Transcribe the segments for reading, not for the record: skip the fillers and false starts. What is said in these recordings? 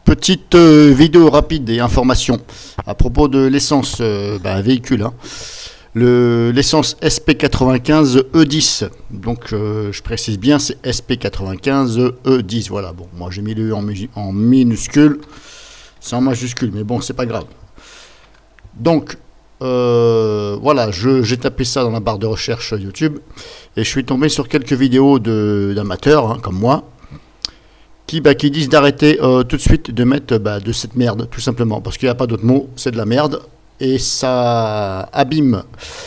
Petite vidéo rapide et information à propos de l'essence véhicule. L'essence SP95E10. Donc je précise bien, c'est SP95E10. Voilà, bon, moi j'ai mis le E en minuscule, c'est en majuscule, mais bon, c'est pas grave. Donc voilà, j'ai tapé ça dans la barre de recherche YouTube et je suis tombé sur quelques vidéos d'amateurs comme moi qui disent d'arrêter tout de suite de mettre de cette merde, tout simplement, parce qu'il n'y a pas d'autre mot, c'est de la merde, et ça abîme,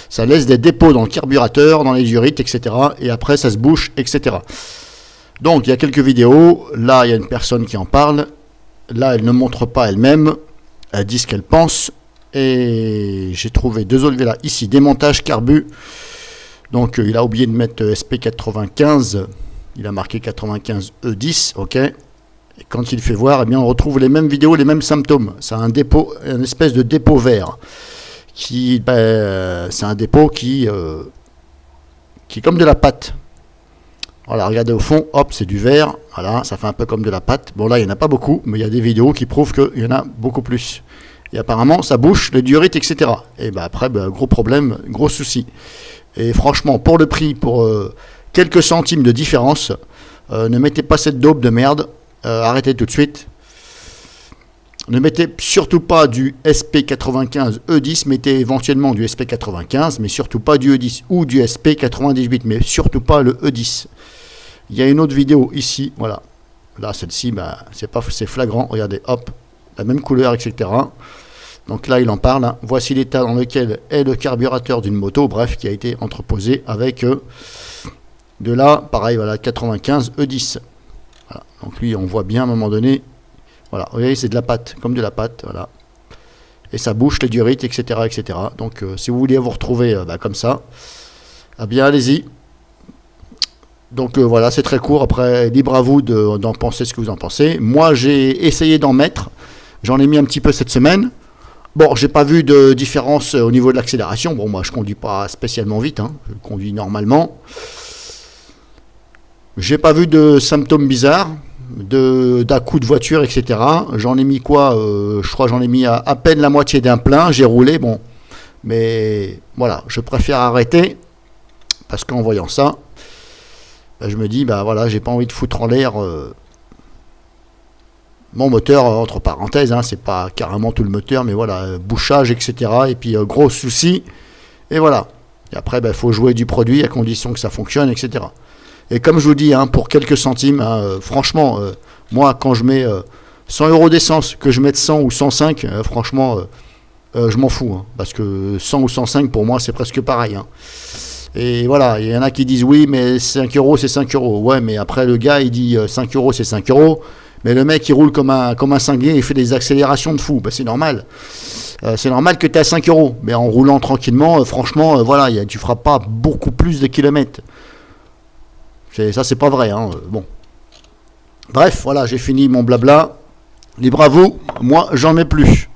ça laisse des dépôts dans le carburateur, dans les urites, etc., et après ça se bouche, etc. Donc il y a quelques vidéos, là il y a une personne qui en parle, là elle ne montre pas elle-même, elle dit ce qu'elle pense, et j'ai trouvé deux autres là, ici, démontage carbu, donc il a oublié de mettre SP95, il a marqué 95E10, ok. Et quand il fait voir, eh bien, on retrouve les mêmes vidéos, les mêmes symptômes. C'est un dépôt, une espèce de dépôt vert. C'est un dépôt qui est comme de la pâte. Voilà, regardez au fond, hop, c'est du vert. Voilà, ça fait un peu comme de la pâte. Bon, là, il n'y en a pas beaucoup, mais il y a des vidéos qui prouvent qu'il y en a beaucoup plus. Et apparemment, ça bouche, les diurites, etc. Et après, gros problème, gros souci. Et franchement, pour le prix, pour quelques centimes de différence, ne mettez pas cette daube de merde, arrêtez tout de suite. Ne mettez surtout pas du SP95E10, mettez éventuellement du SP95, mais surtout pas du E10 ou du SP98, mais surtout pas le E10. Il y a une autre vidéo ici, voilà. Là, celle-ci, c'est flagrant, regardez, hop, la même couleur, etc. Donc là, il en parle. Voici l'état dans lequel est le carburateur d'une moto, bref, qui a été entreposé avec de là, pareil, voilà, 95 E10. Voilà. Donc lui, on voit bien à un moment donné. Voilà, vous voyez, c'est de la pâte, comme de la pâte, voilà. Et ça bouche les diurites, etc., etc. Donc, si vous voulez vous retrouver comme ça, eh bien, allez-y. Donc, voilà, c'est très court. Après, libre à vous d'en penser ce que vous en pensez. Moi, j'ai essayé d'en mettre. J'en ai mis un petit peu cette semaine. Bon, j'ai pas vu de différence au niveau de l'accélération. Bon, moi, je conduis pas spécialement vite, hein. Je conduis normalement. J'ai pas vu de symptômes bizarres, d'à-coups de voiture, etc. J'en ai mis quoi je crois j'en ai mis à peine la moitié d'un plein. J'ai roulé, bon. Mais voilà, je préfère arrêter. Parce qu'en voyant ça, je me dis, voilà, j'ai pas envie de foutre en l'air mon moteur, entre parenthèses. Hein, c'est pas carrément tout le moteur, mais voilà, bouchage, etc. Et puis, gros souci. Et voilà. Et après, faut jouer du produit à condition que ça fonctionne, etc. Et comme je vous dis, pour quelques centimes, franchement, moi, quand je mets 100 € d'essence, que je mette 100 ou 105, franchement, je m'en fous. Parce que 100 ou 105, pour moi, c'est presque pareil. Et voilà, il y en a qui disent, oui, mais 5 €, c'est 5 €. Ouais, mais après, le gars, il dit 5 €, c'est 5 €. Mais le mec, il roule comme un cinglé, il fait des accélérations de fou. C'est normal. C'est normal que tu es à 5 €. Mais en roulant tranquillement, franchement, voilà, tu feras pas beaucoup plus de kilomètres. Ça, c'est pas vrai. Bon. Bref, voilà, j'ai fini mon blabla. Libre à vous. Moi, j'en mets plus.